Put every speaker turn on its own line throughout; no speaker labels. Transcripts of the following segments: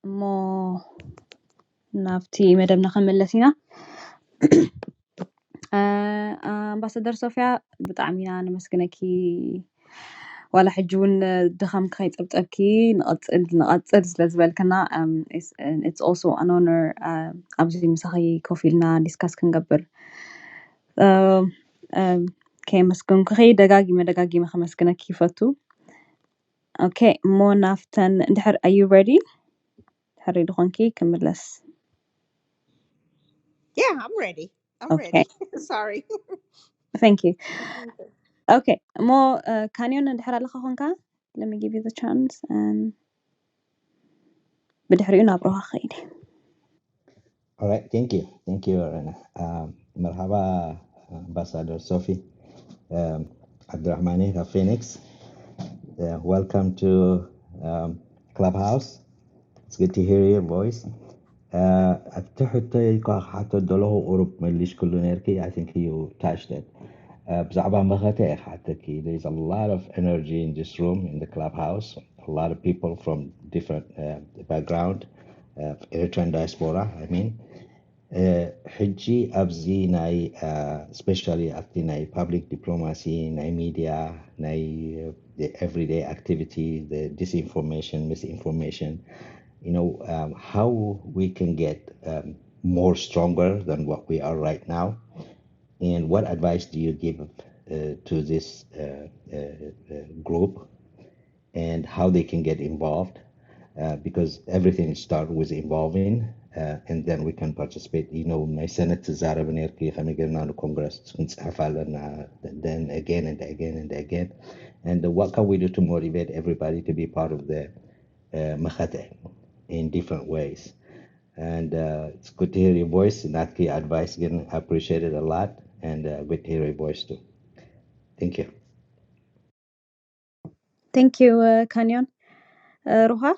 مو نافتي مدام نخملسينا أمباسادور صوفيا بطعمينا نمسكنكي ولا حجون دخم كخيت أبكي نقصد لزبال كنا it's also an honor أبزي مسخي كوفيلنا discuss كنقبر كي مسكن كخي دقاقي مخمسكنكي فتو okay مو نافتن دحر are you ready هري دخونكي كملس
Yeah, I'm ready. I'm
okay
ready. Sorry.
thank you okay مو كانيون دحر على خونكا let me give you the chance and بدحرينا بروها خيري
All right, thank you. Thank you, Rana. Marhaba, Ambassador Sophie. Abdurrahmani of Phoenix. Welcome to Clubhouse. It's good to hear your voice. أفتحت حتى دلوه أوروب مليش كله نيركي. I think you touched it. بزعبان بغتي حتى كي. There's a lot of energy in this room in the Clubhouse. A lot of people from different background. Eritrean diaspora, I mean. حجي أبزي ناي especially after ناي public diplomacy, ناي media, ناي the everyday activity, the disinformation, misinformation, how we can get more stronger than what we are right now, and what advice do you give to this group, and how they can get involved, because everything starts with involving, and then we can participate. My Senate is Arab and Congress, then again and again and again. And what can we do to motivate everybody to be part of the Makate in different ways? And it's good to hear your voice. Natki advice again, I appreciate it a lot, and good to hear your voice too. Thank you.
thank you كانيون روها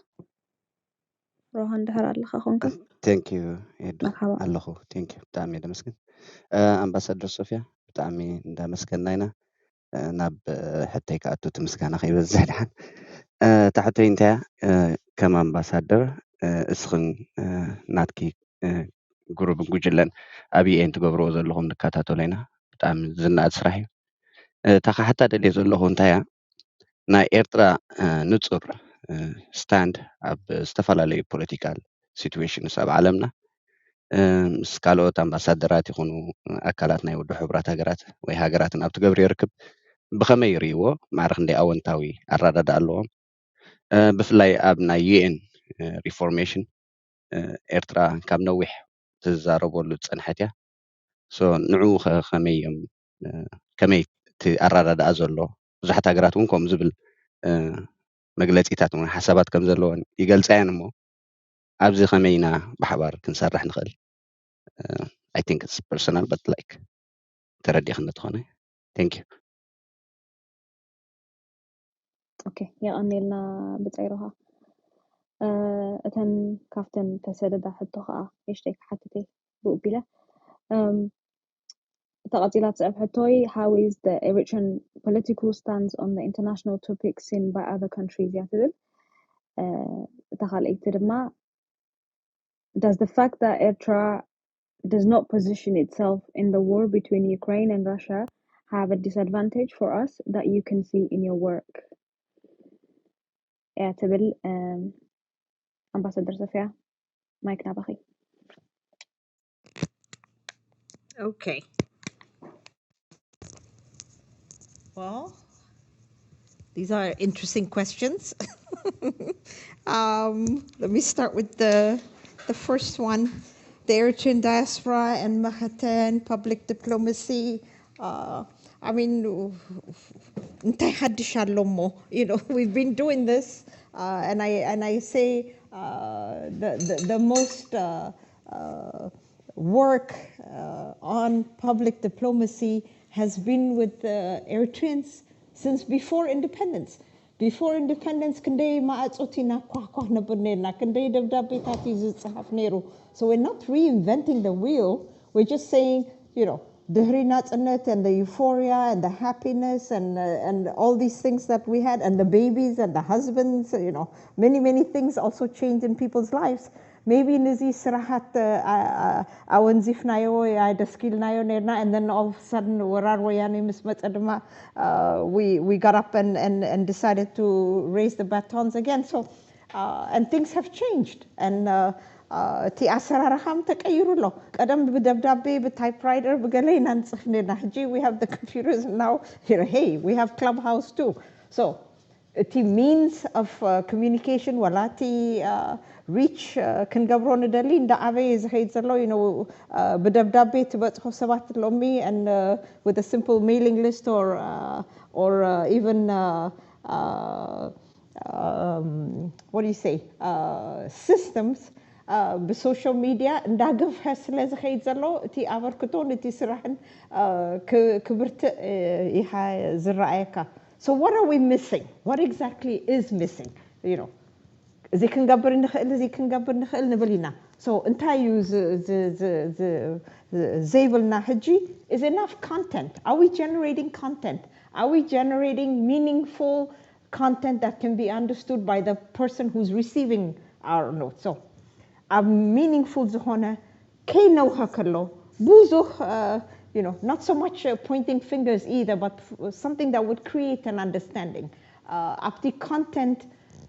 دحر على خونكا
Thank you يدو
مرحبا
ኣለኹ thank you ብጣዕሚ እየ ደመስግን ኣምባሳደር ሶፊያ ብጣዕሚ እንዳመስገናይና ናብ ሕተይ ከኣቱ እቲ ምስጋና ከይበዝሕ ድሓን እታ ሕቶይ እንታይ እያ ከም ኣምባሳደር እስኽን ናትኪ ጉሩብን ጉጅለን ኣብይ እየን ትገብርዎ ዘለኹም ንከታተሎ ኢና ብጣዕሚ ዝናኣድ ስራሕ እዩ እታ ከዓ ሓታ ደልየ ዘለኹ እንታይ እያ ናይ ኤርትራ ንፁር ስታንድ ኣብ ዝተፈላለዩ ፖለቲካል ሲትዌሽንስ ኣብ ዓለምና ምስ ካልኦት ኣምባሳደራት ይኹኑ ኣካላት ናይ ውድብ ሕብራት ሃገራት ወይ ሃገራት ኣብ ትገብር ይርክብ ብኸመይ ይርእይዎ ማዕረ ክንደይ ኣወንታዊ ኣረዳዳ ኣለዎም ብፍላይ ኣብ ናይ ዩኤን ሪፎርሜሽን ኤርትራ ካብ ነዊሕ ትዛረበሉ ፀንሐት እያ ንዕኡ ከመይ እዮም ከመይ እቲ ኣረዳድኣ ዘሎ ብዙሓት ሃገራት እውን ከምኡ ዝብል መግለፂታት ወይ ሓሳባት ከም ዘለዎን ይገልፃ እየን እሞ ኣብዚ ከመይ ኢና ብሓባር ክንሰርሕ ንኽእል I think it's personal but like ተረዲእኽነት ኾነ thank you
okay يقنيلنا بتصيرها እተን ካፍተን ተሰደዳ ሕቶ ከዓ እሽተይ ሓትተይ ብኡቢለ ተቐፂላ ትፅዕብ ሕቶይ how is the Eritrean political stance on the international topics seen by other countries እያ ትብል እታ ካልአይቲ ድማ does the fact that Eritrea does not position itself in the war between Ukraine and Russia have a disadvantage for us that you can see in your work እያ ትብል Ambassador Sofia Mike Nabachi.
Okay. Well, these are interesting questions. Let me start with the first one. The Eritrean diaspora and Mahatan public diplomacy. I mean, we've been doing this, and I say the most work on public diplomacy has been with the Eritreans since before independence. Before independence, كندي ما أتصوتينا كواه نبرنينا كندي دبدبي تاتي زتصحف نيرو. So we're not reinventing the wheel. We're just saying, ድህሪ ናጽነት and the euphoria and the happiness and all these things that we had and the babies and the husbands, you know, many things also changed in people's lives. Maybe ንዚ ስራሓት ኣወንዚፍናዮ ደስኪልናዮ ነርና and then all of a sudden ወራር ወያኔ ምስ መፀ ድማ we got up and decided to raise the batons again. So and things have changed and እቲ ኣሰራርሓም ተቀይሩ ኣሎ ቀደም ብደብዳቤ ብታይፕራይተር በገለይና ንጽፍ ነርና ሕጂ we have the computers now here. Hey, we have Clubhouse too. So እቲ means of communication ወላቲ reach ክንገብሮ ንደሊ እንደ ኣበይ ዝኸይድ ዘሎ you know ብደብዳቤ ትበጽሖ ሰባት ሎሚ and with a simple mailing list or even what do you say systems بسوشيال ميديا እንዳገፍ ስለ ዝኸይድ ዘሎ እቲ ኣበርክቶ ነቲ ስራሕን ክብርት ይሃ ዝረኣየካ. So what are we missing? What exactly is missing? You know, እዚ ክንገብር ንኽእል ንብል ኢና. So እንታይ እዩ ዘይብልና ሕጂ is enough content. Are we generating content? Are we generating meaningful content that can be understood by the person who's receiving our notes? So a meaningful ዝኾነ ከይነውኸ ከሎ ብዙሕ you know, not so much pointing fingers either, but something that would create an understanding. After content,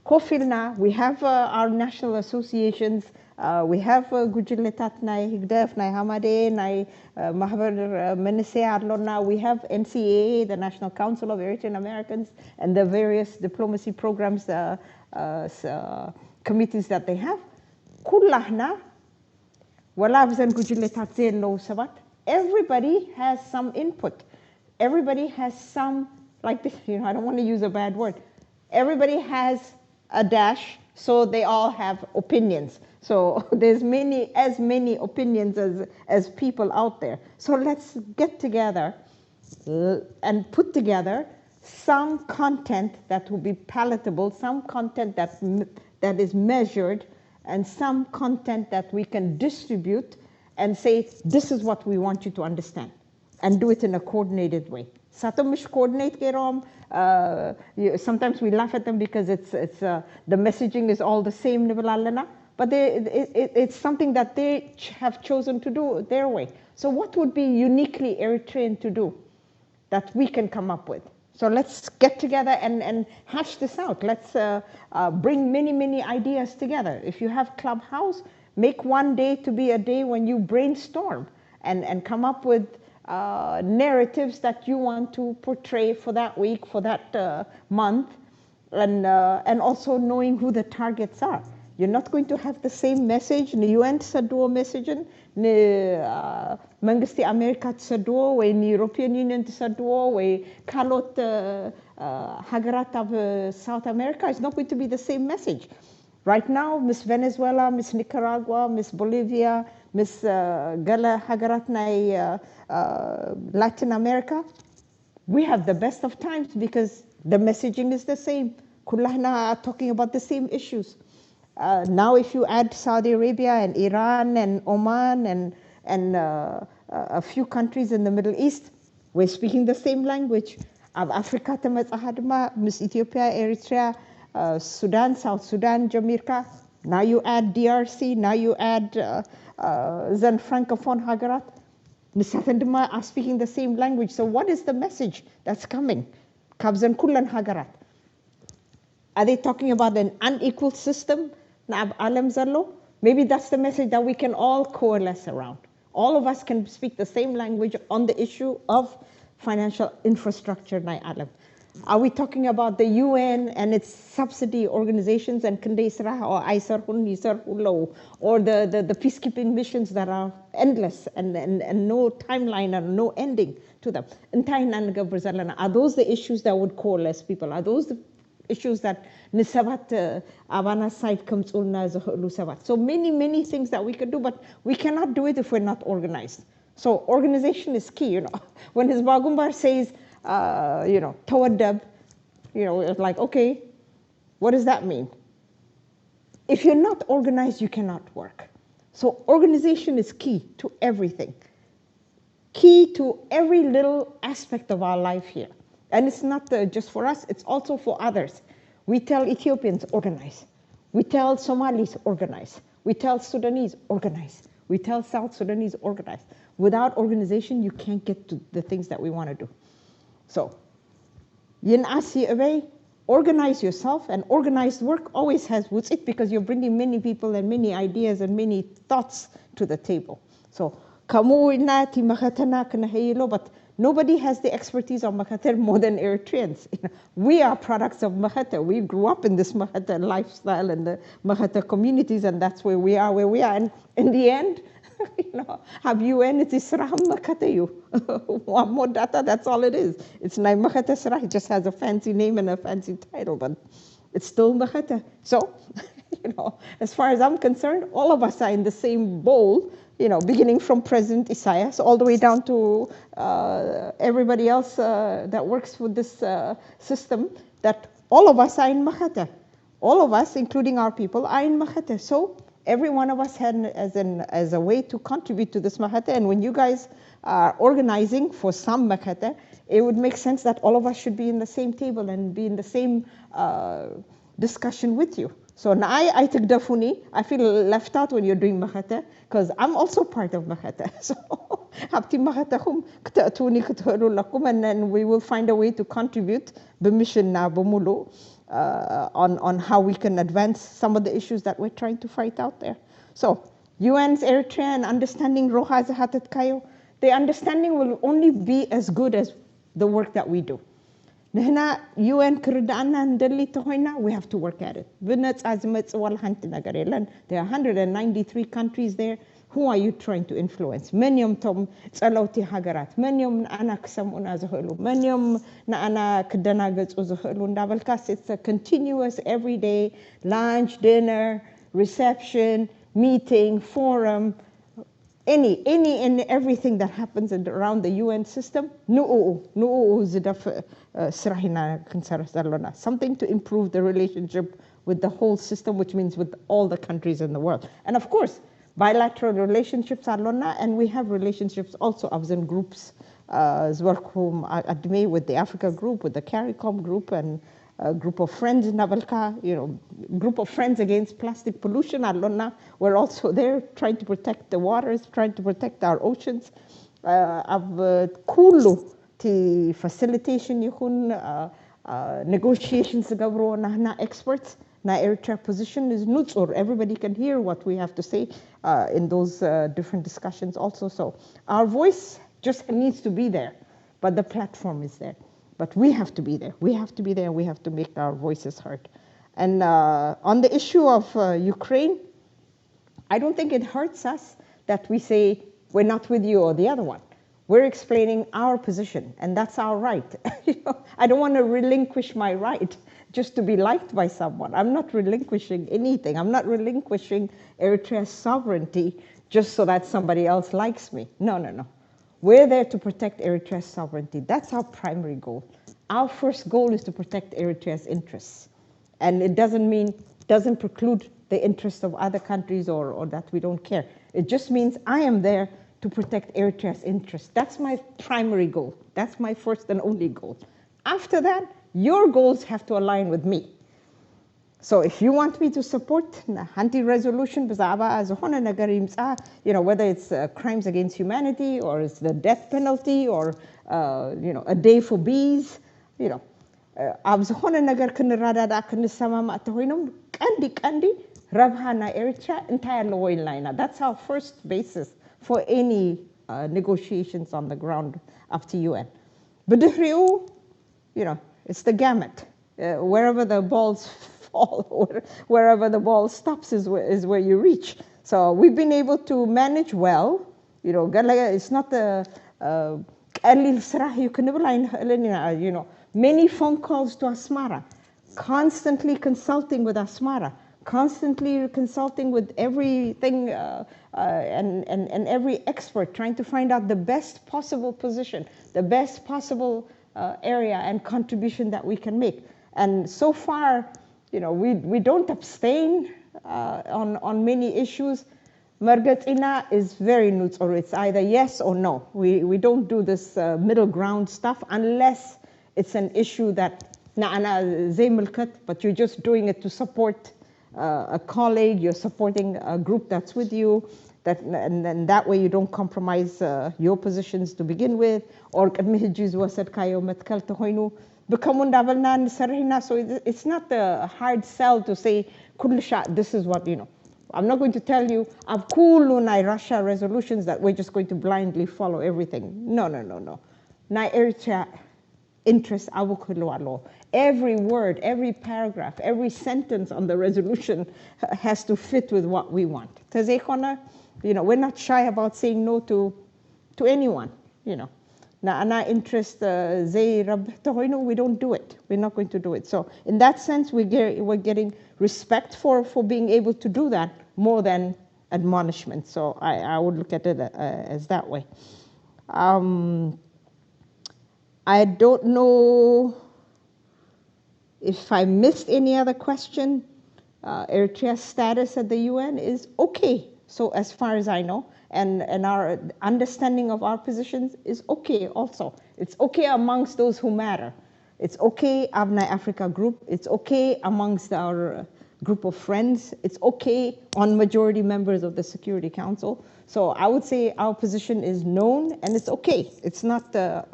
Kofilna, we have our national associations, we have Gujiletat Nai Higdef Nai Hamade Nai Mahabar Menese Arlona, we have NCAA, the National Council of Eritrean Americans, and the various diplomacy programs, committees that they have. Kullahna, walabzan Gujiletat Zelo Sabat. Everybody has some input. Everybody has some, like this, you know, I don't want to use a bad word. Everybody has a dash, so they all have opinions. So there's as many opinions as people out there. So let's get together and put together some content that will be palatable, some content that is measured, and some content that we can distribute and say, this is what we want you to understand, and do it in a coordinated way. Satamish coordinate Gerom. Sometimes we laugh at them because the messaging is all the same, but it's something that they have chosen to do their way. So what would be uniquely Eritrean to do that we can come up with? So let's get together and hash this out. Let's bring many ideas together. If you have Clubhouse, make one day to be a day when you brainstorm and come up with narratives that you want to portray for that week, for that month, and also knowing who the targets are. You're not going to have the same message. The UN Sadua message, the Mangisti America Sadua, the European Union Sadua, the Kalot Hagarat of South America is not going to be the same message. Right now, Miss Venezuela, Miss Nicaragua, Miss Bolivia, Miss Gala Hagaratnai, Latin America, we have the best of times because the messaging is the same. Kullahna are talking about the same issues. Now, if you add Saudi Arabia and Iran and Oman and a few countries in the Middle East, we're speaking the same language. Of Africa, Miss Ethiopia, Eritrea, Sudan, South Sudan, Jamaica. Now you add DRC. Now you add Zen Francophone Hagarat. Nisathandima are speaking the same language. So what is the message that's coming? Kabzan Kullan Hagarat. Are they talking about an unequal system? Maybe that's the message that we can all coalesce around. All of us can speak the same language on the issue of financial infrastructure. Are we talking about the UN and its subsidy organizations and Kandesra or Aisarhun, Nisarhulo, or the peacekeeping missions that are endless and no timeline and no ending to them? Are those the issues that would coalesce people? Are those the issues that Nisabat Avana side comes ulna Sabat? So many things that we could do, but we cannot do it if we're not organized. So organization is key, you know. When his Bagumbar says, you know, Tawadab, you know, it's like, okay, what does that mean? If you're not organized, you cannot work. So organization is key to everything. key to every little aspect of our life here. And it's not just for us, it's also for others. We tell Ethiopians, organize. We tell Somalis, organize. We tell Sudanese, organize. We tell South Sudanese, organize. Without organization, you can't get to the things that we want to do. So, yin asi away, organize yourself, and organized work always has wutzit because you're bringing many people and many ideas and many thoughts to the table. So, kamu inati makatana kana hayilo, but nobody has the expertise of Makhater more than Eritreans. We are products of Makhater. We grew up in this Makhater lifestyle and the Makhater communities, and that's where we are. And in the end, have UN, it is Sraham Makhateyu. One more data, that's all it is. It's not Makhater Srah, it just has a fancy name and a fancy title, but it's still Makhater. So, as far as I'm concerned, all of us are in the same bowl, beginning from President Isaias all the way down to everybody else that works with this system, that all of us are in Makhater. All of us, including our people, are in Makhater. So every one of us had as a way to contribute to this Makhater. And when you guys are organizing for some Makhater, it would make sense that all of us should be in the same table and be in the same discussion with you. So now I take Dafuni, I feel left out when you're doing Makhater, because I'm also part of Makhater. So Habti Makhatahum Ktatuni Kataru Lakum, and then we will find a way to contribute Bemission na Bomulu on how we can advance some of the issues that we're trying to fight out there. So UN's Eritrea and understanding Roha Zahatat Kayo, the understanding will only be as good as the work that we do. Nehna UN Kurdana Ndeli Tohoina, we have to work at it. There are 193 countries there. Who are you trying to influence? Menyom tom tsaloti hagarat. Menyom na ana ksamuna zahulu. Menyom na ana kedana gets uzahulu. Ndavalkas, it's a continuous everyday lunch, dinner, reception, meeting, forum, any and everything that happens around the UN system. Something to improve the relationship with the whole system, which means with all the countries in the world. And of course, bilateral relationships are lona, and we have relationships also in groups as well, with the Africa group, with the CARICOM group, and a group of friends in Navalka, group of friends against plastic pollution. Alona, we're also there trying to protect the waters, trying to protect our oceans. Kulu to facilitation yihun negotiations gabro na experts. Na Eritrea position is nutzur. Everybody can hear what we have to say in those different discussions also. So our voice just needs to be there, but the platform is there. But we have to be there. We have to be there. We have to make our voices heard. And on the issue of Ukraine, I don't think it hurts us that we say we're not with you or the other one. We're explaining our position, and that's our right. I don't want to relinquish my right just to be liked by someone. I'm not relinquishing anything. I'm not relinquishing Eritrea's sovereignty just so that somebody else likes me. No. We're there to protect Eritrea's sovereignty. That's our primary goal. Our first goal is to protect Eritrea's interests. And it doesn't preclude the interests of other countries or that we don't care. It just means I am there to protect Eritrea's interests. That's my primary goal. That's my first and only goal. After that, your goals have to align with me. So if you want me to support anti-resolution, whether it's crimes against humanity or it's the death penalty or a day for bees, that's our first basis for any negotiations on the ground after UN. But it's the gamut. Wherever the balls fall, wherever the ball stops is where you reach. So we've been able to manage well. It's not the many phone calls to Asmara, constantly consulting with Asmara, constantly consulting with everything and every expert, trying to find out the best possible position, the best possible area and contribution that we can make. And so far, we don't abstain on many issues. Margatina is very neutral. It's either yes or no. We don't do this middle ground stuff unless it's an issue that but you're just doing it to support a colleague, you're supporting a group that's with you, and that way you don't compromise your positions to begin with, or so it's not a hard sell to say this is what, I'm not going to tell you I've cool Russia resolutions that we're just going to blindly follow everything. No. Na Eritrea interest law. Every word, every paragraph, every sentence on the resolution has to fit with what we want. We're not shy about saying no to anyone. Na interest we don't do it. We're not going to do it. So in that sense, we're getting respect for being able to do that more than admonishment. So I would look at it as that way. I don't know if I missed any other question. Eritrea's status at the UN is okay. So as far as I know, and our understanding of our positions is okay also. It's okay amongst those who matter. It's okay, Abnai Africa group. It's okay amongst our group of friends. It's okay on majority members of the Security Council. So I would say our position is known and it's okay. It's not a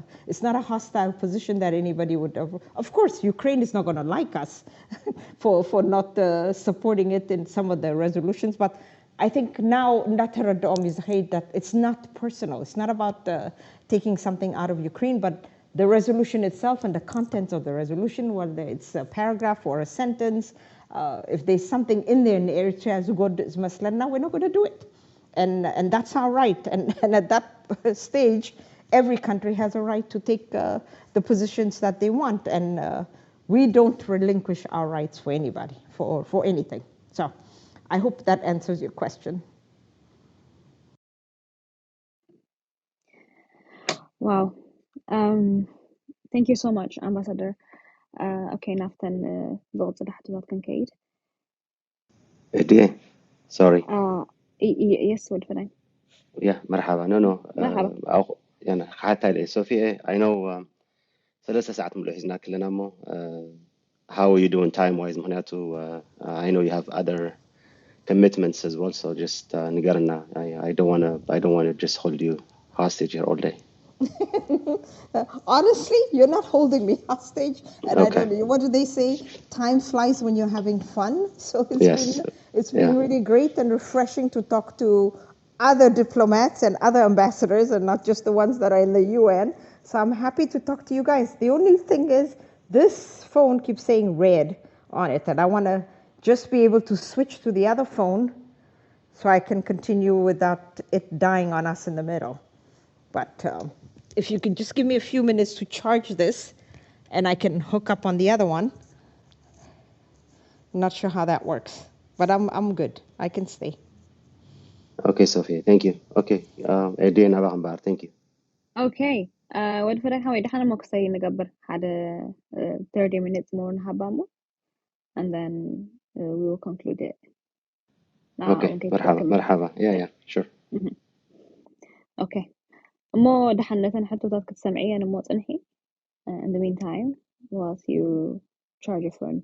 hostile position that anybody would have. Of course, Ukraine is not going to like us for not supporting it in some of the resolutions, but I think now that it's not personal. It's not about taking something out of Ukraine, but the resolution itself and the contents of the resolution, whether it's a paragraph or a sentence, if there's something in there in Eritrea, we're not going to do it. And that's our right. And at that stage, every country has a right to take the positions that they want. And we don't relinquish our rights for anybody, for anything. So I hope that answers your question.
Wow. Thank you so much, Ambassador. Okay, نفتن ضغط الاحتواء كان كيد.
Sorry.
Yes, what for
Yeah, مرحبا. No.
مرحبا.
يعني حتى لي Sophia, I know 3 ساعات ملوحزنا كلنا مو. How are you doing time-wise? مهنياتو I know you have other commitments as well, so just نقرنا. I don't want to just hold you hostage here all day.
Honestly, you're not holding me hostage, and
Okay.
I don't know. What do they say? Time flies when you're having fun. So it's been really great and refreshing to talk to other diplomats and other ambassadors, and not just the ones that are in the UN. So I'm happy to talk to you guys. The only thing is, this phone keeps saying red on it, and I want to just be able to switch to the other phone so I can continue without it dying on us in the middle. But if you could just give me a few minutes to charge this, and I can hook up on the other one. I'm not sure how that works, but I'm good. I can stay.
Okay, Sophia. Thank you. Okay. Edian Abahambar. Thank you.
Okay. What for how إذا حنا مقصي نقبر had 30 minutes more نحبامو, and then we will conclude it.
Okay. مرحبا. Yeah, sure.
Okay. مو دحنا حتى تذكر سمعية أنا مو تنحي. In the meantime, whilst you charge your phone.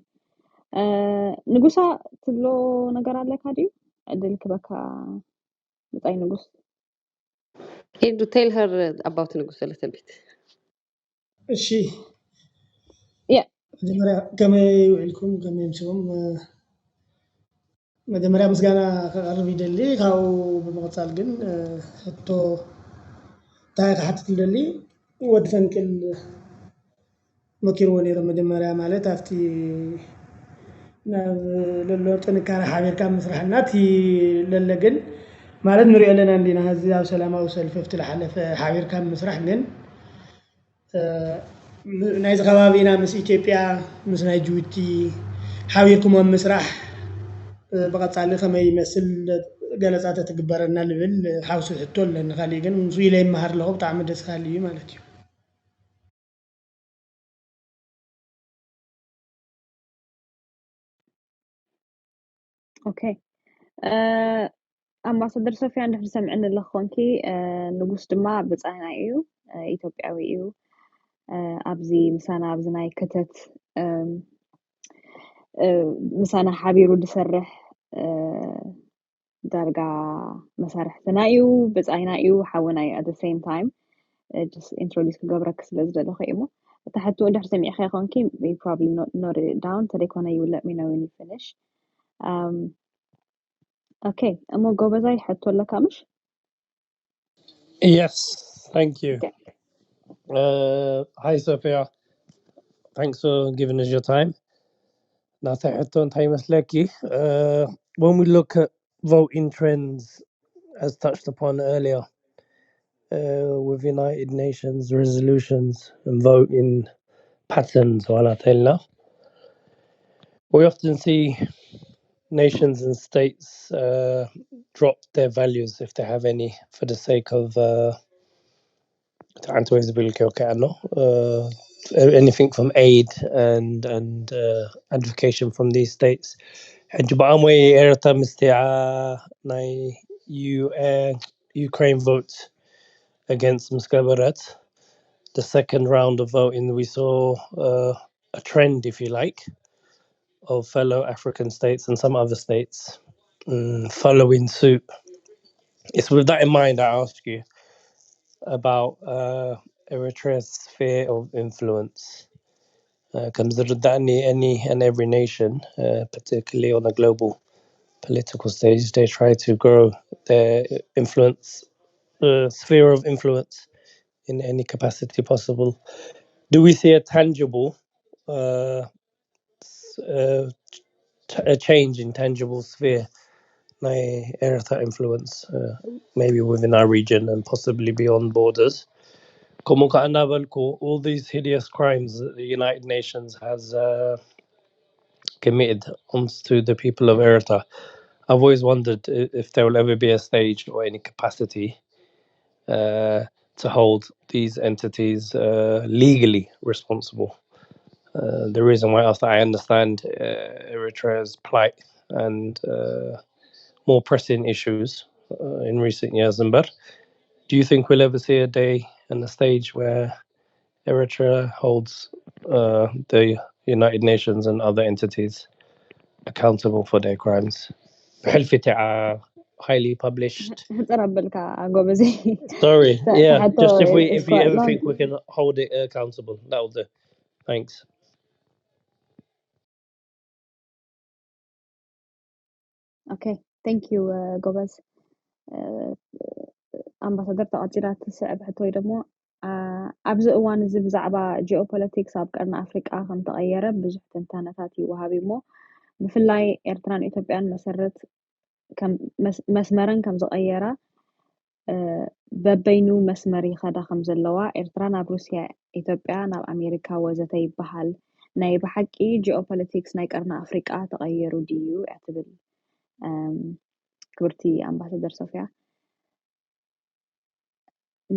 نقصا تبلو نقرأ لك هادي أدلك بكا بتاعي نقص.
Can you tell her about Nugus a little bit?
እሺ
Yeah.
መጀመሪያ ከመይ ውዕልኩም ከመይ ምሽዎም መጀመሪያ ምስጋና ከቀርብ ይደሊ ካው ብምቕፃል ግን ሕቶ እንታይ ክሓትት ይደሊ ወዲ ፈንቅል መኪርዎ ነይሮ መጀመሪያ ማለት ኣብቲ ናብ ለሎ ጥንካረ ሓቢርካ ምስራሕና እቲ ለለ ግን ማለት ንሪኦ ኣለና እንዲና ሕዚ ኣብ ሰላማዊ ሰልፊ ኣብቲ ዝሓለፈ ሓቢርካ ምስራሕ ግን ናይዚ ከባቢና ምስ ኢትዮጵያ ምስ ናይ ጅቡቲ ሓቢርኩም ምስራሕ ብቐፃሊ ከመይ ይመስል ገለፃ ተትግበረና ልብል ሓውሲ ሕቶ ኣለኒ ካሊእ ግን ምስ ኢለ ይመሃር ኣለኹ ብጣዕሚ ደስ ካሊ እዩ ማለት እዩ
Okay. ኣምባሳደር ሶፊያ እንድሕር ሰምዕን ኣለኹ ኮንኪ ንጉስ ድማ ብፃና እዩ ኢትዮጵያዊ እዩ ኣብዚ ምሳና ኣብዚ ናይ ከተት ምሳና ሓቢሩ ዝሰርሕ ዳርጋ መሳርሕትና እዩ ብፃና እዩ ሓውና እዩ at the same time just introduce ክገብረክ ስለ ዝደለኹ እሞ ተሕቱ እንድሕር ሰሚዕኻ ኮንኪ you probably note it down ተደይኮነ you let me know when you finish okay እሞ ጎበዛይ ሕቶ ኣለካ ምሽ
Yes, thank you.
okay.
Hi, Sophia. Thanks for giving us your time. When we look at voting trends, as touched upon earlier, with United Nations resolutions and voting patterns, we often see nations and states drop their values, if they have any, for the sake of anything from aid and advocation from these states. Ukraine vote against Mskabarat. The second round of voting, we saw a trend, if you like, of fellow African states and some other states following suit. It's with that in mind I ask you about Eritrea's sphere of influence. Consider that any and every nation, particularly on a global political stage, they try to grow their influence, sphere of influence in any capacity possible. Do we see a tangible a change in tangible sphere, Eritrea influence, maybe within our region and possibly beyond borders? All these hideous crimes that the United Nations has committed onto the people of Eritrea. I've always wondered if there will ever be a stage or any capacity to hold these entities legally responsible. The reason why I asked that, I understand Eritrea's plight and more pressing issues in recent years. But do you think we'll ever see a day and a stage where Eritrea holds the United Nations and other entities accountable for their crimes? Highly published. Sorry, yeah, just if you ever think we can hold it accountable, that'll do. Thanks.
Okay, thank you ጎበዝ ኣምባሳደር ተቐፂራት ትስዕብ ሕቶይ ደሞ ኣብዚ እዋን እዚ ብዛዕባ ጂኦፖለቲክስ ኣብ ቀርኒ ኣፍሪቃ ከም ተቐየረ ብዙሕ ትንታነታት ይወሃብ እሞ ብፍላይ ኤርትራን ኢትዮጵያን መስመረን ከም ዝቐየራ በበይኑ መስመር ይኸዳ ከም ዘለዋ ኤርትራ ናብ ሩስያ ኢትዮጵያ ናብ ኣሜሪካ ወዘተ ይበሃል ናይ ብሓቂ ጂኦፖለቲክስ ናይ ቀርኒ ኣፍሪቃ ተቐየሩ ድዩ እትብል ክብርቲ ኣምባሳደር ሶፊያ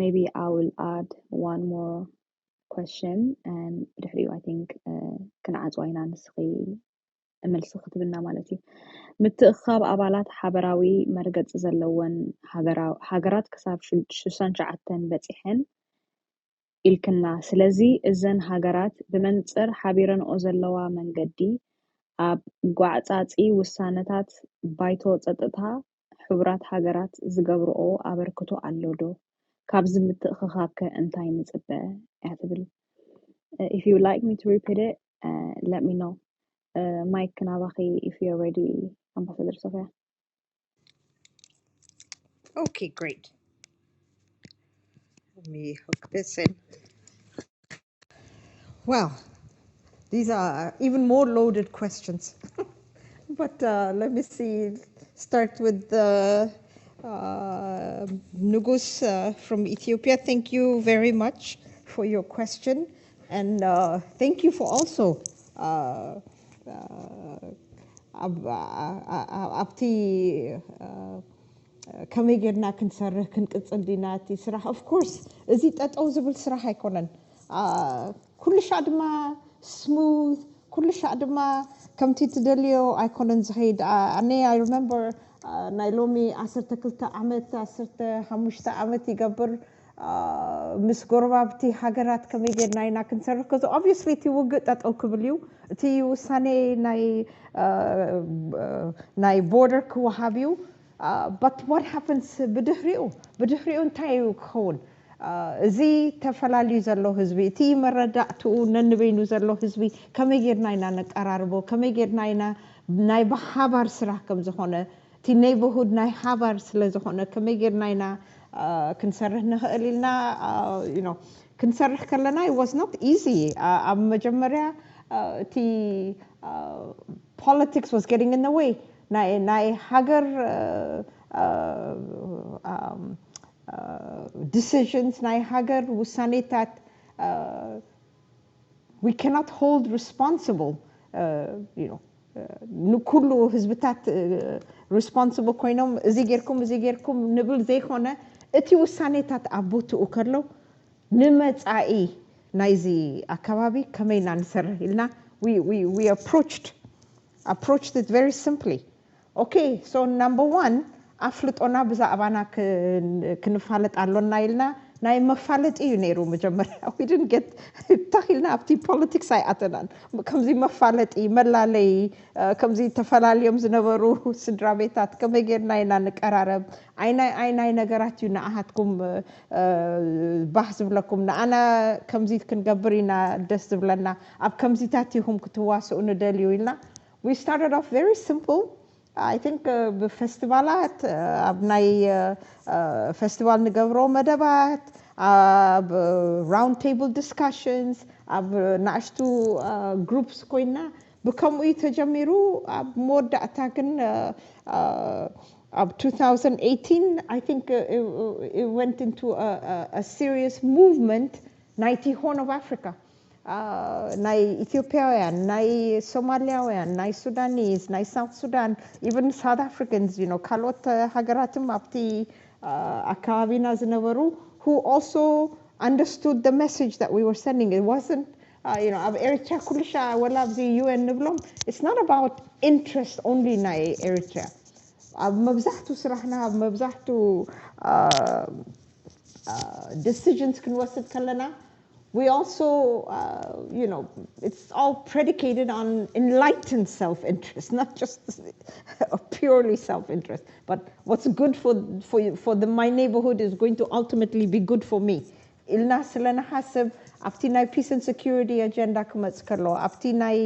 maybe I will add one more question and بدحريو I think كنعزوينا نسخي መልሲ ክትብና ማለት እዩ ምትእኻብ ኣባላት ሓበራዊ መርገጽ ዘለወን ሃገራት ክሳብ 69 በፂሐን ኢልክና ስለዚ እዘን ሃገራት ብመንጽር ሓቢረንኦ ዘለዋ መንገዲ ኣብ ጓዕጻጺ ውሳነታት ባይቶ ጸጥታ ሕቡራት ሃገራት ዝገብርኦ ኣበርክቶ ኣሎዶ ካብዚ ምትእኽኻብከ እንታይ ንጽበ ያትብል if you would like me to repeat it let me know Mike Kanabaki, if you're ready, Ambassador Sofia.
Okay, great. Let me hook this in. Well, these are even more loaded questions. But let me see. Start with Nugus from Ethiopia. Thank you very much for your question. And thank you for also abti كمي جرنا كنسرح كنقصل ديناتي صراحة of course ازي تطو زبل صراحة يكونن كل شيء ما smooth كل شيء ما كم تدليو يكونن زهيد I remember ናይ ሎሚ 12 ዓመት 15 ዓመት ይገብር ምስ ጎረባብቲ ሃገራት ከመይ ጌርና ኢና ክንሰርሕ ከዚ obviously እቲ ውግእ ጠጠው ክብል እዩ እቲ ውሳኔ ናይ border ክወሃብ እዩ but what happens ብድሕሪኡ እንታይ እዩ ክኸውን እዚ ተፈላልዩ ዘሎ ህዝቢ እቲ መረዳእትኡ ነንበይኑ ዘሎ ህዝቢ ከመይ ጌርና ኢና ነቀራርቦ ከመይ ጌርና ኢና ናይ ብሓባር ስራሕ ከም ዝኾነ እቲ neighborhood ናይ ሓባር ስለ ዝኾነ ከመይ ጌርና ኢና ክንሰርሕ ንኽእል ኢልና ክንሰርሕ ከለና it was not easy ኣብ መጀመርያ እቲ politics was getting in the way ናይ ሃገር decisions ናይ ሃገር ውሳኔታት we cannot hold responsible ንኩሉ ህዝብታት responsible ኮይኖም እዚ ጌርኩም ንብል ዘይኾነ እቲ ውሳኔታት ኣቦትኡ ከሎ ንመጻኢ ናይዚ ኣከባቢ ከመይና ንሰርሕ ኢልና we approached it very simply okay so number 1 ኣፍልጦና ብዛዕባና ክንፋለጥ ኣሎና ኢልና ናይ መፋለጥ እዩ ነይሩ መጀመርያ we didn't get ታኺልና ኣብቲ ፖለቲክስ ኣይኣተናን ከምዚ መፋለጢ መላለይ ከምዚ ተፈላልዮም ዝነበሩ ስድራ ቤታት ከመይ ጌርና ኢና ንቀራረብ ዓይናይ ነገራት እዩ ንኣሃትኩም ባህ ዝብለኩም ንኣና ከምዚ ክንገብር ኢና ደስ ዝብለና ኣብ ከምዚታት ኢኹም ክትዋስኡ ንደልዩ ኢልና we started off very simple I think በፌስቲቫላት ኣብ ናይ ፌስቲቫል ንገብሮ መደባት ኣብ round table discussions ኣብ ናሽቱ groups ኮይና ብከምኡ ተጀሚሩ ኣብ መወዳእታ ግን ab 2018 I think it went into a serious movement naiti Horn of Africa nai Ethiopian nai Somalian nai Sudanese nai South Sudan even South Africans kalot hagaratum apti akavina zinabaru who also understood the message that we were sending it wasn't ab Eritrea kulisha wala the UN niblom it's not about interest only nai Eritrea ab mabzahtu sirahna ab mabzahtu decisions kunwasad kallana we also it's all predicated on enlightened self-interest not just purely self-interest but what's good for my neighborhood is going to ultimately be good for me ilna selana hasab afti nay peace and security agenda kumats karlo afti nay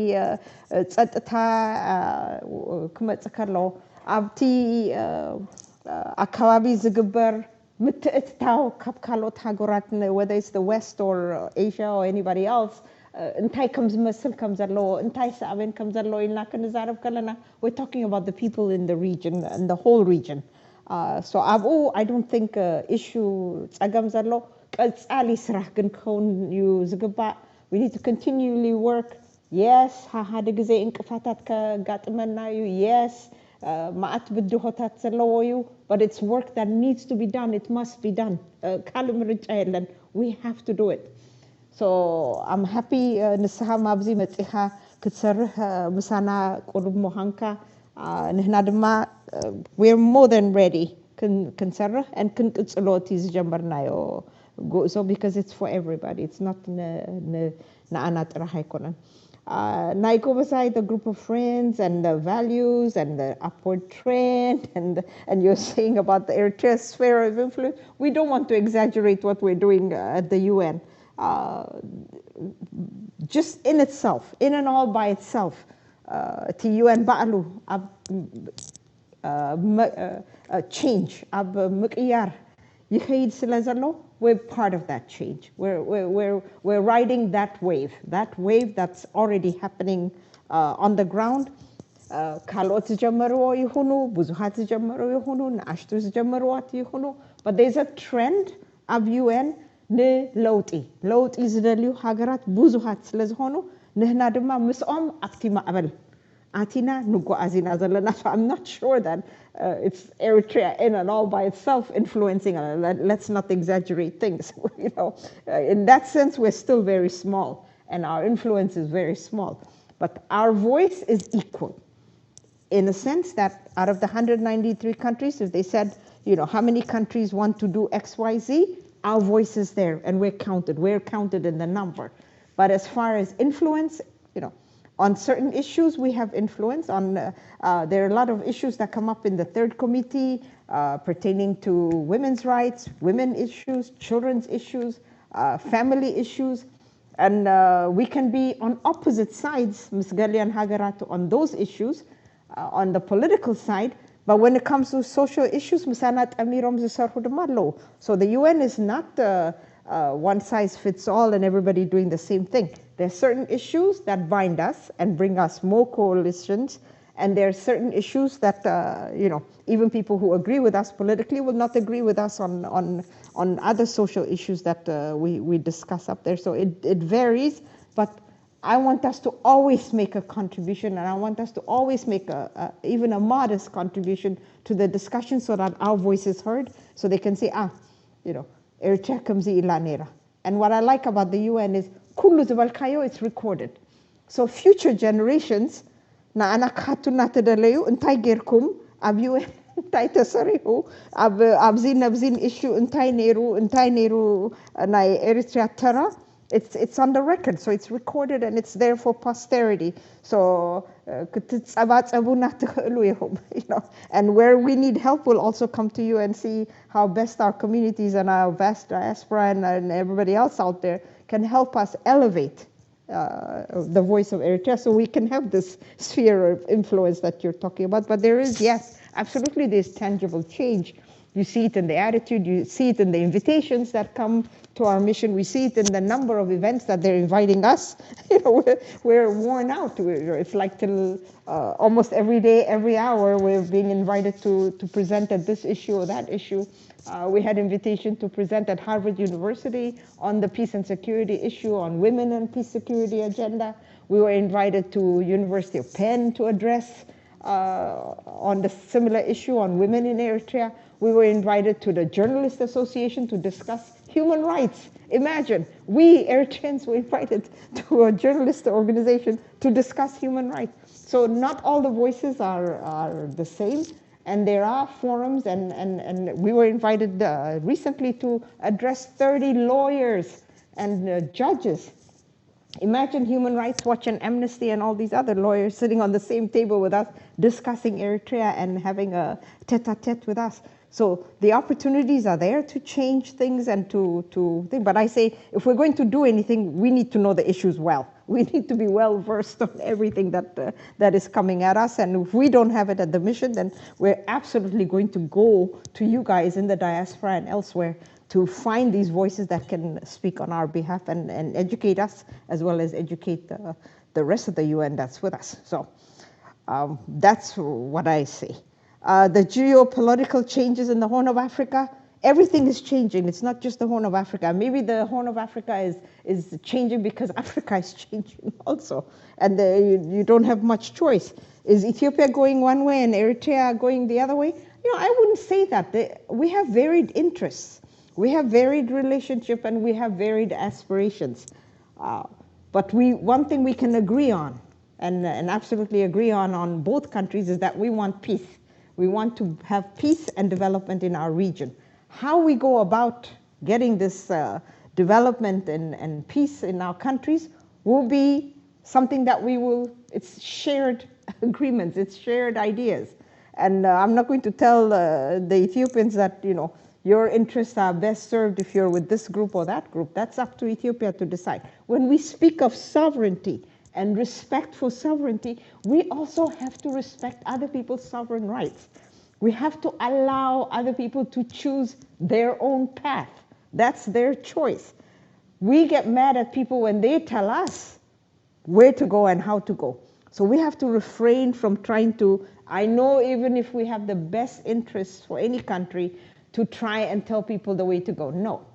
tsatata kumats karlo afti akababi zigbar ምትእትታው ካብ ካልኦት ሃገራት whether it's the west or Asia or anybody else እንታይ ከም ዝመስል ከም ዘለዎ እንታይ ሳዕበን ከም ዘለዎ ኢልና ክንዛረብ ከለና we're talking about the people in the region and the whole region so I don't think issue ጸገም ዘሎ ቀጻሊ ስራሕ ግን ክኸውን እዩ ዝግባእ we need to continually work yes ሓደ ግዜ እንቅፋታት ከጋጥመና እዩ yes ማአት ብድሆታት ዘለዎ እዩ but it's work that needs to be done it must be done ካልም ርጫ የለን we have to do it so I'm happy ንስኻ ማብዚ መጽኻ ክትሰርሕ ምሳና ቁልብ ሞሃንካ ንህና ድማ we're more than ready ክንሰርሕ and ክንቅጽሎት ዝጀመርናዮ ጉዕዞ because it's for everybody it's not ንኣና ጥራሕ ኣይኮነን Naigobasai, the group of friends and the values and the upward trend and you're saying about the Eritrea sphere of influence. We don't want to exaggerate what we're doing at the UN. Just in itself, in and all by itself, the UN ba'alu change, ab mqiyar يخيد سلازلو we're part of that change we're riding that wave that's already happening on the ground ካልኦት ጀመርዎ ይሁኑ ብዙሃት ጀመርዎ ይሁኑ ናሽቱ ጀመርዋት ይሁኑ but there's a trend of UN ለውጢ ዝደልዩ ሃገራት ብዙሃት ስለዝሆኑ ንህና ድማ ምስኦም ኣብቲ ማዕበል Atina Nuguazina Zalana. So I'm not sure that it's Eritrea in and all by itself influencing. Let's not exaggerate things. In that sense, we're still very small, and our influence is very small. But our voice is equal. in a sense that out of the 193 countries, if they said, how many countries want to do X, Y, Z, our voice is there and we're counted in the number. But as far as influence, on certain issues we have influence. There are a lot of issues that come up in the third committee pertaining to women's rights, women issues, children's issues, family issues. And we can be on opposite sides, Ms. Galian Hagaratu, on those issues, on the political side. But when it comes to social issues, so the UN is not one size fits all and everybody doing the same thing. There are certain issues that bind us and bring us more coalitions, and there are certain issues that even people who agree with us politically will not agree with us on other social issues that we discuss up there. So it varies, but I want us to always make a contribution, and I want us to always make even a modest contribution to the discussion so that our voice is heard, so they can say, Eritrea comes ilanera. And what I like about the UN is, kullu zabalkayo, it's recorded. So future generations, na anak hatun natadalayo, untay gerkum, ab UN, untay tasariho, ab zin issue, untay neru, na Eritrea tara. It's on the record, so it's recorded and it's there for posterity. So, and where we need help, we'll also come to you and see how best our communities and our vast diaspora and everybody else out there can help us elevate the voice of Eritrea, so we can have this sphere of influence that you're talking about. But there is, yes, absolutely, there's tangible change. You see it in the attitude, you see it in the invitations that come to our mission, we see it in the number of events that they're inviting us. We're worn out. It's like till almost every day, every hour, we're being invited to present at this issue or that issue. We had invitation to present at Harvard University on the peace and security issue, on women and peace security agenda. We were invited to University of Penn to address on the similar issue on women in Eritrea. We were invited to the Journalist Association to discuss human rights. Imagine, we Eritreans were invited to a journalist organization to discuss human rights. So not all the voices are the same, and there are forums, and we were invited recently to address 30 lawyers and judges. Imagine Human Rights Watch and Amnesty and all these other lawyers sitting on the same table with us, discussing Eritrea and having a tete-a-tete with us. So the opportunities are there to change things and to think. But I say, if we're going to do anything, we need to know the issues well. We need to be well versed on everything that is coming at us. And if we don't have it at the mission, then we're absolutely going to go to you guys in the diaspora and elsewhere to find these voices that can speak on our behalf and educate us, as well as educate the rest of the UN that's with us. So that's what I say. The geopolitical changes in the Horn of Africa, everything is changing. It's not just the Horn of Africa. Maybe the Horn of Africa is changing because Africa is changing also. And you don't have much choice. Is Ethiopia going one way and Eritrea going the other way? I wouldn't say that. We have varied interests. We have varied relationship and we have varied aspirations. But one thing we can agree on, and absolutely agree on both countries, is that we want peace. We want to have peace and development in our region. How we go about getting this development and peace in our countries will be something that it's shared agreements, it's shared ideas. And I'm not going to tell the Ethiopians that, your interests are best served if you're with this group or that group. That's up to Ethiopia to decide. When we speak of sovereignty and respect for sovereignty, we also have to respect other people's sovereign rights. We have to allow other people to choose their own path. That's their choice. We get mad at people when they tell us where to go and how to go. So we have to refrain from trying to, I know even if we have the best interests for any country, to try and tell people the way to go. No.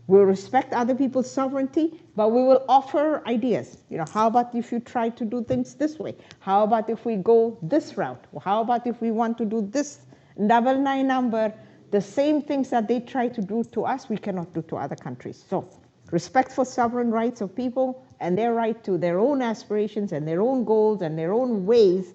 We'll respect other people's sovereignty, but we will offer ideas. How about if you try to do things this way? How about if we go this route? How about if we want to do this double nine number? The same things that they try to do to us, we cannot do to other countries. So respect for sovereign rights of people and their right to their own aspirations and their own goals and their own ways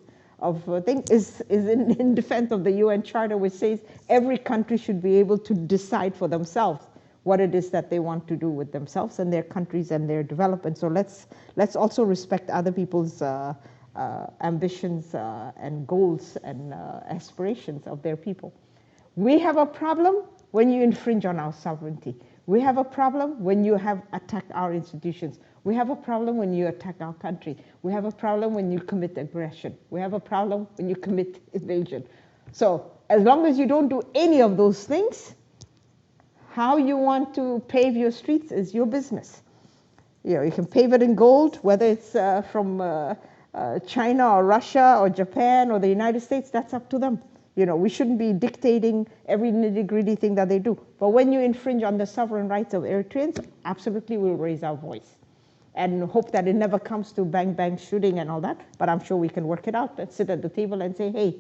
thing is in defense of the UN Charter, which says every country should be able to decide for themselves what it is that they want to do with themselves and their countries and their development. So let's also respect other people's ambitions and goals and aspirations of their people. We have a problem when you infringe on our sovereignty. We have a problem when you have attacked our institutions. We have a problem when you attack our country. We have a problem when you commit aggression. We have a problem when you commit invasion. So as long as you don't do any of those things, how you want to pave your streets is your business. You can pave it in gold, whether it's from China or Russia or Japan or the United States, that's up to them. We shouldn't be dictating every nitty-gritty thing that they do. But when you infringe on the sovereign rights of Eritreans, absolutely we'll raise our voice and hope that it never comes to bang shooting and all that. But I'm sure we can work it out and sit at the table and say, hey,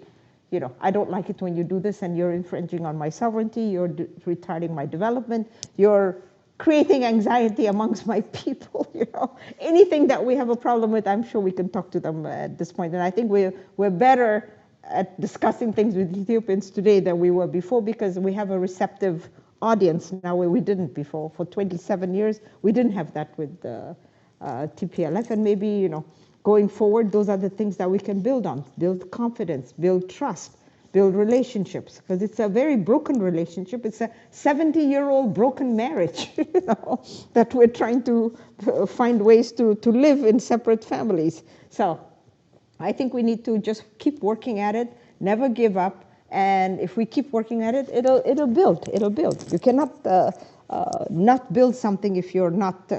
I don't like it when you do this and you're infringing on my sovereignty, you're retarding my development, you're creating anxiety amongst my people, Anything that we have a problem with, I'm sure we can talk to them at this point. And I think we're better at discussing things with Ethiopians today than we were before, because we have a receptive audience now where we didn't before. For 27 years, we didn't have that with TPLF, and maybe, going forward, those are the things that we can build on, build confidence, build trust, build relationships, because it's a very broken relationship. It's a 70-year-old broken marriage, that we're trying to find ways to live in separate families. So I think we need to just keep working at it, never give up, and if we keep working at it, it'll build. You cannot not build something if you're not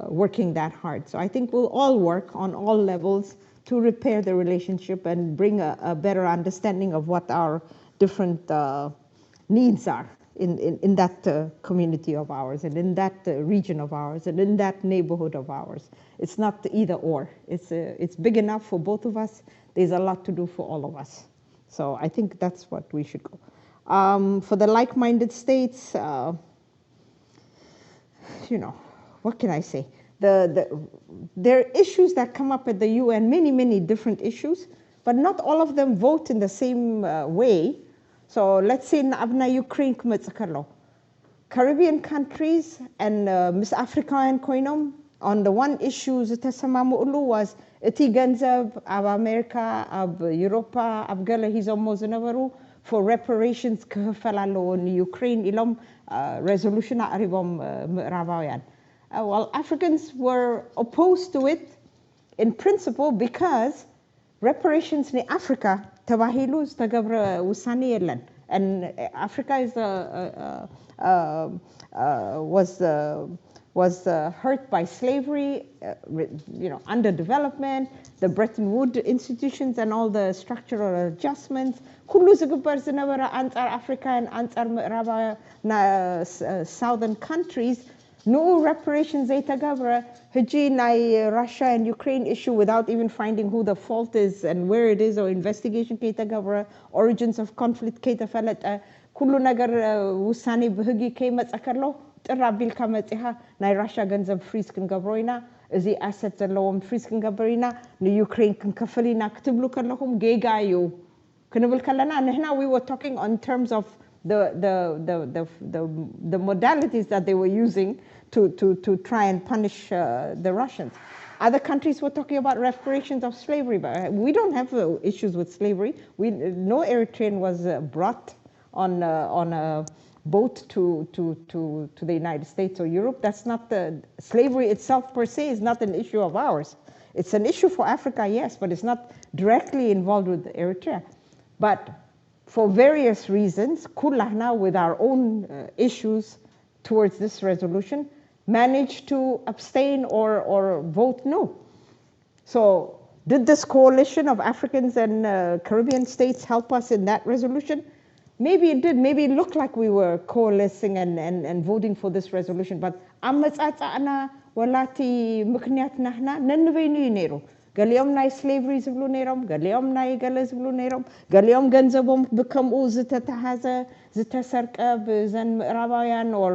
working that hard. So I think we'll all work on all levels to repair the relationship and bring a better understanding of what our different needs are in that community of ours, and in that region of ours, and in that neighborhood of ours. It's not either or. It's big enough for both of us. There's a lot to do for all of us. So I think that's what we should go. For the like-minded states, what can I say? There are issues that come up at the UN, many different issues, but not all of them vote in the same way. So let's say Abna Ukraine, Caribbean countries and Miss Africa and Koinom, on the one issue Zutesamamu was Eti Ganzab, Ab America, Ab Europa, Ab Gala Hizomo Zinavaru for reparations Kafalalo in Ukraine, Ilom resolution Aribom Ravayan. Well, Africans were opposed to it in principle because reparations in Africa Tawahilus Tagabra Usani Yelan, and Africa is was hurt by slavery, underdevelopment, the Bretton Woods institutions and all the structural adjustments. Kullu zigubar zinawara ansar Africa and ansar southern countries. No reparations Gabra, Haji Russia and Ukraine issue without even finding who the fault is and where it is, or investigation Gabra, origins of conflict Falet, Kullu Nagar Wusani Bhagi Kemat Akarlo, Rabil Kamatiha, Nai Russia Ganzab Friskin Gabroina, the assets alone Friskin Gabrina, the Ukraine can Kafalina Ktiblukalahum Gegayu. Kanabul Kalana, and now we were talking on terms of the modalities that they were using to try and punish the Russians. Other countries were talking about reparations of slavery, but we don't have issues with slavery. No Eritrean was brought on a boat to the United States or Europe. That's not the slavery itself per se is not an issue of ours. It's an issue for Africa, yes, but it's not directly involved with Eritrea. But for various reasons, Kullahna, with our own issues towards this resolution, managed to abstain or vote no. So did this coalition of Africans and Caribbean states help us in that resolution? Maybe it did. Maybe it looked like we were coalescing and voting for this resolution. But ገሊኦም ናይ slavery ዝብሉ ነይሮም ገሊኦም ናይ ገለ ዝብሉ ነይሮም ገሊኦም ገንዘቦም ብከምኡ ዝተተሓዘ ዝተሰርቀ ብዘን ምዕራባውያን or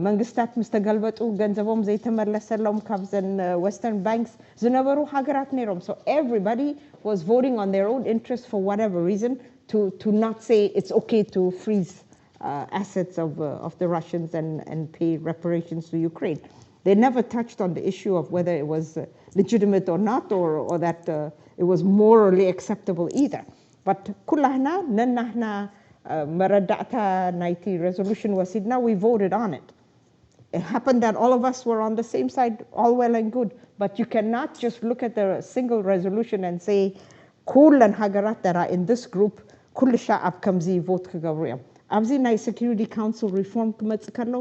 መንግስታት ምስ ተገልበጡ ገንዘቦም ዘይተመለሰሎም ካብ ዘን western banks ዝነበሩ ሃገራት ነይሮም so everybody was voting on their own interest for whatever reason to not say it's okay to freeze assets of the Russians and pay reparations to Ukraine. They never touched on the issue of whether it was legitimate or not, or that it was morally acceptable either. But kullahna nannahna maradata 90 resolution wasidna, we voted on it. It happened that all of us were on the same side, all well and good. But you cannot just look at the single resolution and say, kullan hagarat that are in this group, kull sha'ab kamzi vote kagawriyam. Abzi na Security Council reform kumatsakallo.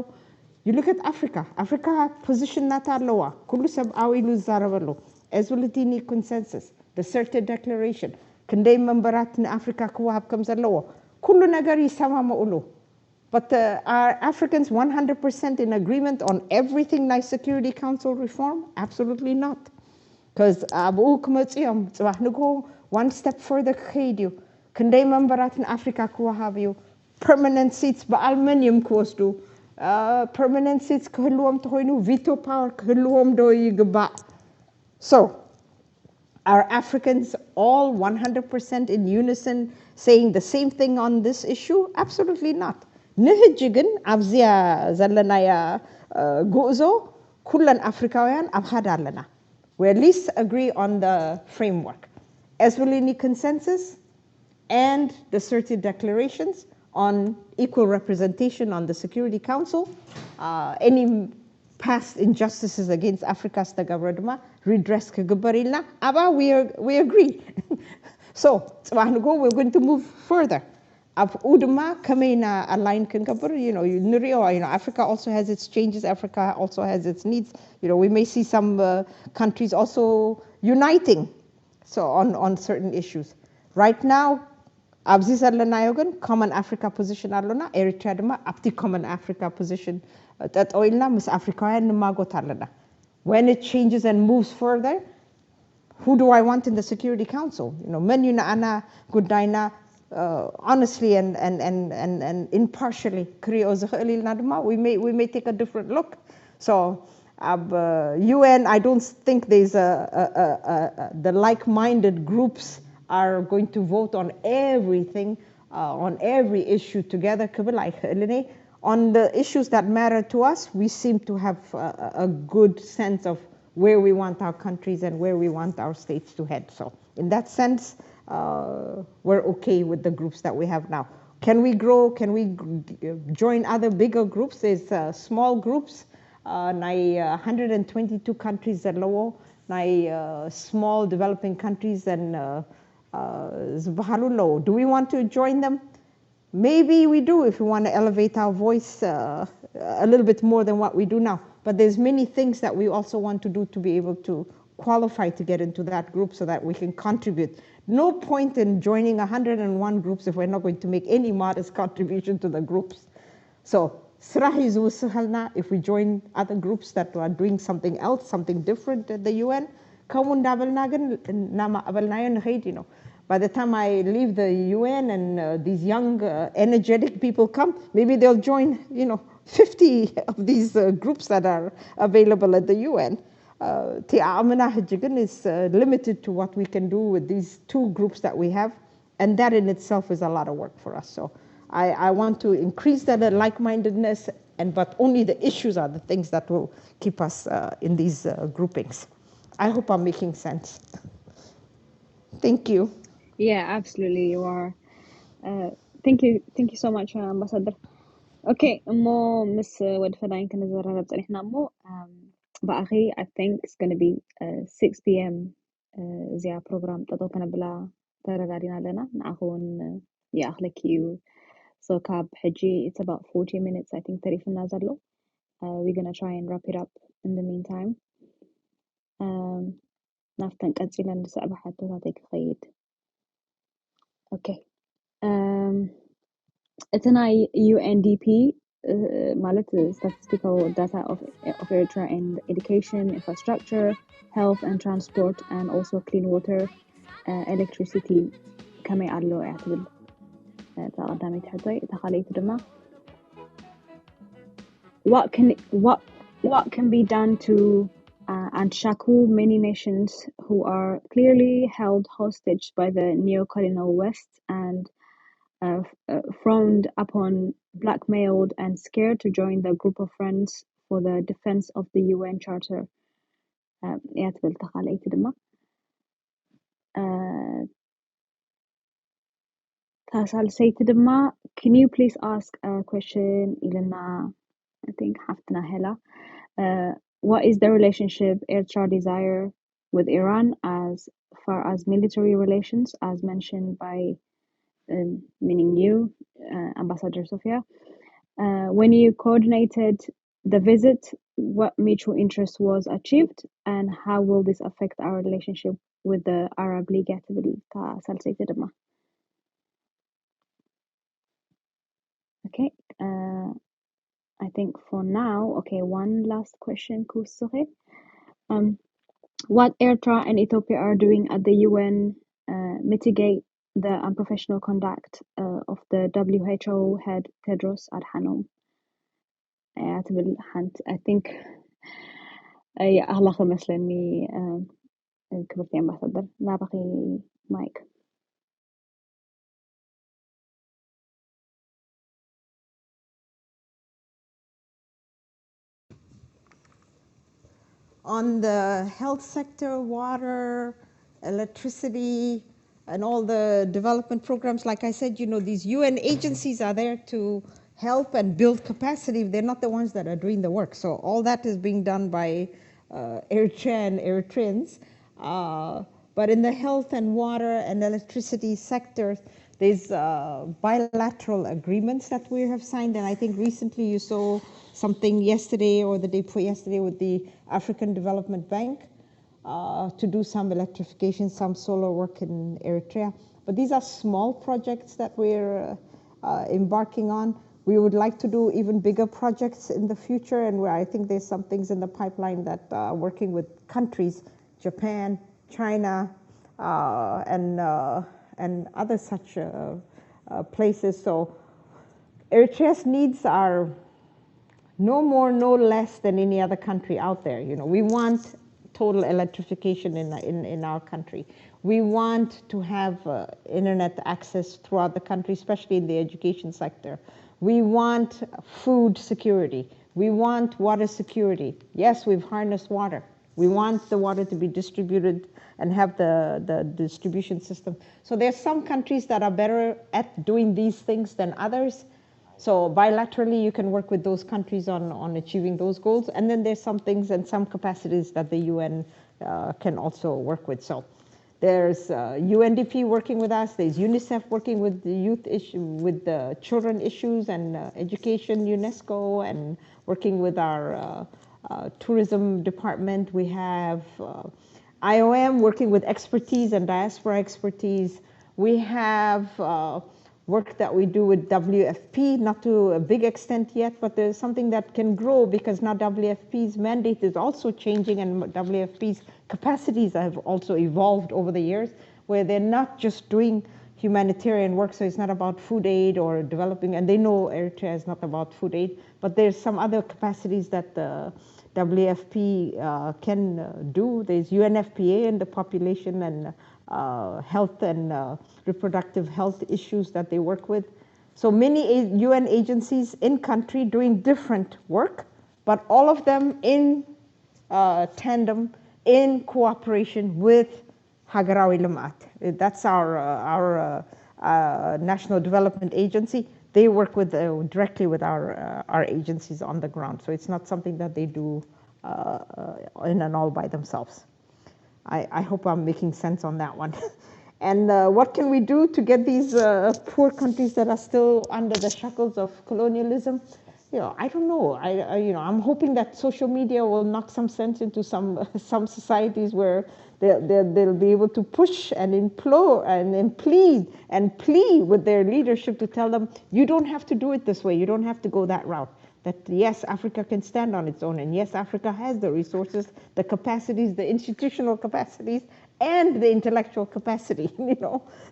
You look at Africa. Africa position nata loa. Kullu sab'awi luzarawalo. Ezulitini consensus. The CERTA declaration. Kandey memberat in Africa kuwahab kamzaloa. Kullu nagari sama ma'ulu. But are Africans 100% in agreement on everything like Security Council reform? Absolutely not. Because Abu Kumatsiyam, go one step further khaydu. Kandey memberat in Africa kuwahab you. Permanent seats በአልመኒየም ከወስዱ permanent seats ከህልዎም ተሆይኑ veto power ከህልዎም ዶ ይግባእ so are Africans all 100% in unison saying the same thing on this issue? Absolutely not. ንህጂ ግን ኣብዚያ ዘለናያ ጉዕዞ ኩለን አፍሪካውያን ኣብ ሓደ ኣለና we at least agree on the framework Eswalini consensus and the CERTA declarations on equal representation on the Security Council, any past injustices against Africa's government, redress kagabarilla, aba we agree. So, we're going to move further. Ab udma kamena align kangabar, Africa also has its changes, Africa also has its needs. We may see some countries also uniting so on certain issues. Right now, Abzi zalanayo gan common Africa position alona Eritrea dema apti common Africa position that oilna mis Africayan magot alana. When it changes and moves further, who do I want in the Security Council? Menu na ana gudaina honestly and impartially we may take a different look. So UN, I don't think there's the like-minded groups are going to vote on everything, on every issue together. On the issues that matter to us, we seem to have a good sense of where we want our countries and where we want our states to head. So in that sense, we're okay with the groups that we have now. Can we grow? Can we join other bigger groups? There's small groups, 122 countries at low, small developing countries and do we want to join them? Maybe we do if we want to elevate our voice a little bit more than what we do now. But there's many things that we also want to do to be able to qualify to get into that group so that we can contribute. No point in joining 101 groups if we're not going to make any modest contribution to the groups. So if we join other groups that are doing something else, something different at the UN, by the time I leave the UN and these young, energetic people come, maybe they'll join, 50 of these groups that are available at the UN. Is limited to what we can do with these two groups that we have, and that in itself is a lot of work for us. So I want to increase that like-mindedness, but only the issues are the things that will keep us in these groupings. I hope I'm making sense. Thank you.
Yeah, absolutely, you are. Thank you so much, Ambassador. Okay, Miss Wadfadain can Ba'akhi, I think it's going to be 6 p.m. Zia program تطوكنا بلا تردارينا لنا نعخون يأخلك you. So Kab Haji, it's about 40 minutes, I think, Tarif Nazarlo. We're going to try and wrap it up in the meantime. نفتن كنسيلا نسأبح حتى تعطيك خيد. Okay. It's an UNDP ማለት statistical data of Eritrea in education, infrastructure, health and transport, and also clean water, electricity كما يعلو يعتبر تقدمي تحطي تخليت دما what can be done to unshackle many nations who are clearly held hostage by the neo-colonial West and frowned upon, blackmailed, and scared to join the group of friends for the defense of the UN Charter. يعتبر تخليت دما تسالسيت دما can you please ask a question إلنا I think حفتنا هلا what is the relationship Eritrea desire with Iran as far as military relations as mentioned by meaning you Ambassador Sofia when you coordinated the visit what mutual interest was achieved and how will this affect our relationship with the Arab League تسالسيت دما okay I think for now, okay, one last question, Kusuke. What Eritrea and Ethiopia are doing at the UN mitigate the unprofessional conduct of the WHO head Tedros Adhanom. I think أغلق مثلني كبرتي ambassador لا بقي مايك.
On the health sector, water, electricity, and all the development programs, like I said, you know, these UN agencies are there to help and build capacity. They're not the ones that are doing the work. So all that is being done by Eritrea and Eritreans. But in the health and water and electricity sectors, there's bilateral agreements that we have signed, and I think recently you saw something yesterday or the day before yesterday with the African Development Bank to do some electrification, some solar work in Eritrea. But these are small projects that we're embarking on. We would like to do even bigger projects in the future, and where I think there's some things in the pipeline that working with countries, Japan, China, and other such places. So Eritrea's needs are no more, no less than any other country out there. You know, we want total electrification in our country. We want to have internet access throughout the country, especially in the education sector. We want food security. We want water security. Yes, we've harnessed water. We want the water to be distributed and have the distribution system. So there's some countries that are better at doing these things than others. So bilaterally, you can work with those countries on achieving those goals. And then there's some things and some capacities that the UN can also work with. So there's UNDP working with us. There's UNICEF working with the youth issue, with the children issues and education, UNESCO, and working with our tourism department. We have IOM working with expertise and diaspora expertise. We have work that we do with WFP, not to a big extent yet, but there's something that can grow because now WFP's mandate is also changing, and WFP's capacities have also evolved over the years, where they're not just doing humanitarian work, so it's not about food aid or developing, and they know Eritrea is not about food aid, but there's some other capacities that the WFP can do. There's UNFPA and the population and health and reproductive health issues that they work with. So many UN agencies in country doing different work, but all of them in tandem, in cooperation with Hagarawi Limat. That's our National Development Agency. They work with directly with our agencies on the ground. So it's not something that they do in and all by themselves. I hope I'm making sense on that one. And what can we do to get these poor countries that are still under the shackles of colonialism? You know, I don't know. I'm hoping that social media will knock some sense into some societies where They'll be able to push and implore and plead with their leadership to tell them, you don't have to do it this way, you don't have to go that route. That yes, Africa can stand on its own, and yes, Africa has the resources, the capacities, the institutional capacities, and the intellectual capacity.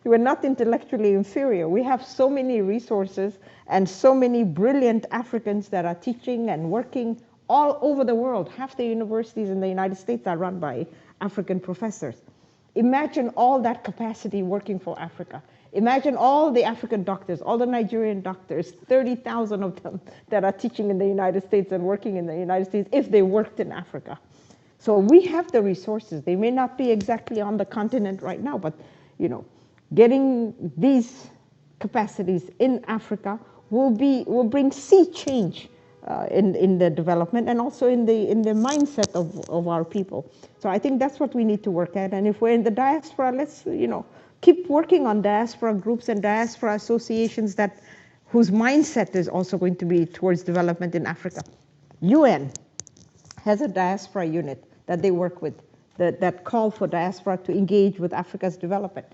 We're not intellectually inferior. We have so many resources and so many brilliant Africans that are teaching and working all over the world. Half the universities in the United States are run by African professors. Imagine all that capacity working for Africa. Imagine all the African doctors, all the Nigerian doctors, 30,000 of them that are teaching in the United States and working in the United States if they worked in Africa. So we have the resources. They may not be exactly on the continent right now, but getting these capacities in Africa will bring sea change in the development and also in the mindset of our people. So I think that's what we need to work at. And if we're in the diaspora, let's keep working on diaspora groups and diaspora associations whose mindset is also going to be towards development in Africa. UN has a diaspora unit that they work with that call for diaspora to engage with Africa's development.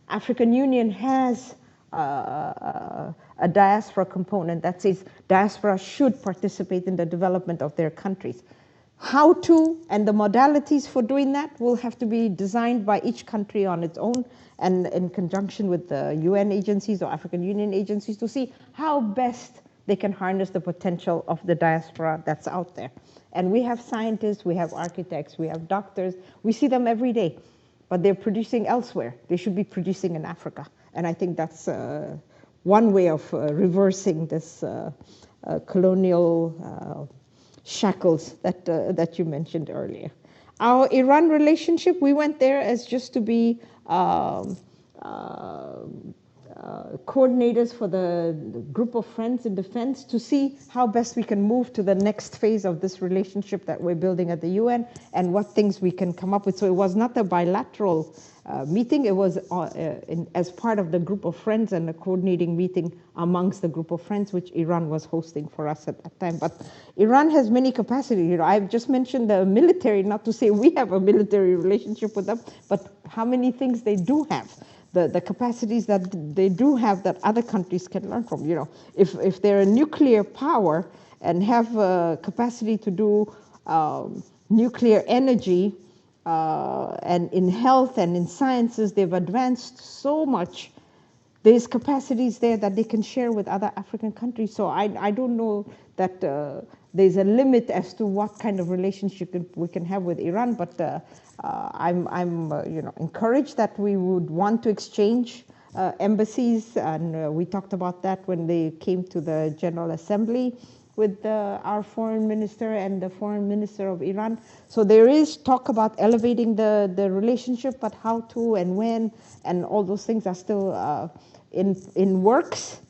African Union has a diaspora component that says diaspora should participate in the development of their countries. How to and the modalities for doing that will have to be designed by each country on its own and in conjunction with the UN agencies or African Union agencies to see how best they can harness the potential of the diaspora that's out there. And we have scientists, we have architects, we have doctors, we see them every day, but they're producing elsewhere. They should be producing in Africa. And I think that's one way of reversing this colonial shackles that you mentioned earlier. Our Iran relationship, we went there as just to be coordinators for the group of friends in defense to see how best we can move to the next phase of this relationship that we're building at the UN and what things we can come up with. So it was not a bilateral meeting, it was as part of the group of friends and a coordinating meeting amongst the group of friends which Iran was hosting for us at that time. But Iran has many capacities. I've just mentioned the military, not to say we have a military relationship with them, but how many things they do have. The capacities that they do have that other countries can learn from. If they're a nuclear power and have a capacity to do nuclear energy and in health and in sciences, they've advanced so much. There's capacities there that they can share with other African countries. So I don't know that there's a limit as to what kind of relationship we can have with Iran, but I'm encouraged that we would want to exchange embassies, and we talked about that when they came to the General Assembly with our foreign minister and the foreign minister of Iran. So there is talk about elevating the relationship, but how to and when and all those things are still in works.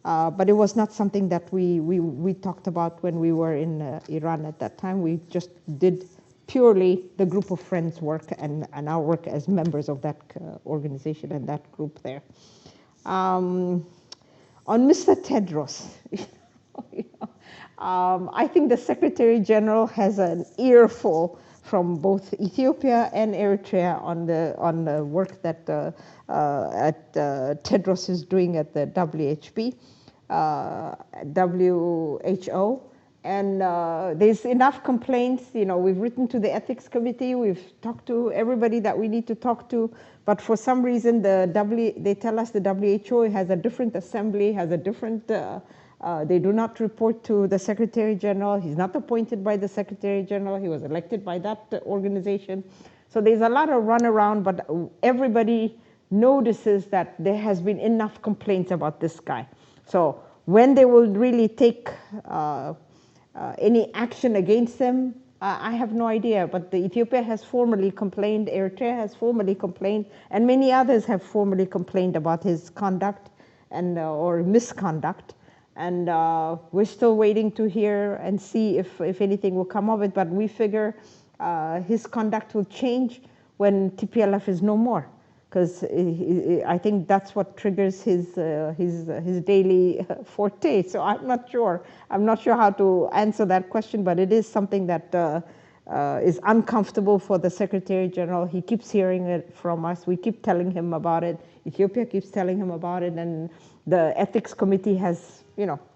But it was not something that we talked about when we were in Iran at that time. We just did purely the group of friends work and our work as members of that organization and that group there. On Mr. Tedros, I think the Secretary General has an earful from both Ethiopia and Eritrea on the work that Tedros is doing at the WHO. And there's enough complaints. We've written to the ethics committee. We've talked to everybody that we need to talk to. But for some reason, they tell us the WHO has a different assembly, has a different. They do not report to the Secretary General. He's not appointed by the Secretary General. He was elected by that organization. So there's a lot of runaround, but everybody notices that there has been enough complaints about this guy. So when they will really take any action against them, I have no idea. But Ethiopia has formally complained, Eritrea has formally complained, and many others have formally complained about his conduct and or misconduct. And we're still waiting to hear and see if anything will come of it. But we figure his conduct will change when TPLF is no more, because I think that's what triggers his daily forte. So I'm not sure how to answer that question, but it is something that is uncomfortable for the Secretary General. He keeps hearing it from us. We keep telling him about it. Ethiopia keeps telling him about it, and the ethics committee has,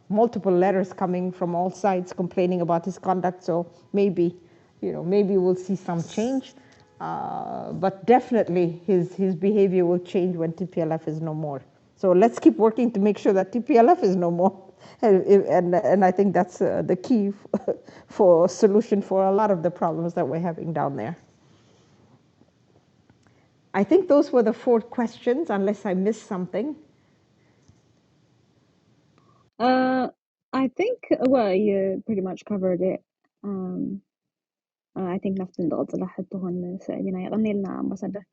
multiple letters coming from all sides complaining about his conduct. So maybe, maybe we'll see some change. But definitely his behavior will change when TPLF is no more. So let's keep working to make sure that TPLF is no more. And I think that's the key for a solution for a lot of the problems that we're having down there. I think those were the 4 questions, unless I missed something.
I think, well, you pretty much covered it. I think نفس النقط اللي حطوهن سألينا يغني لنا أمباسادر.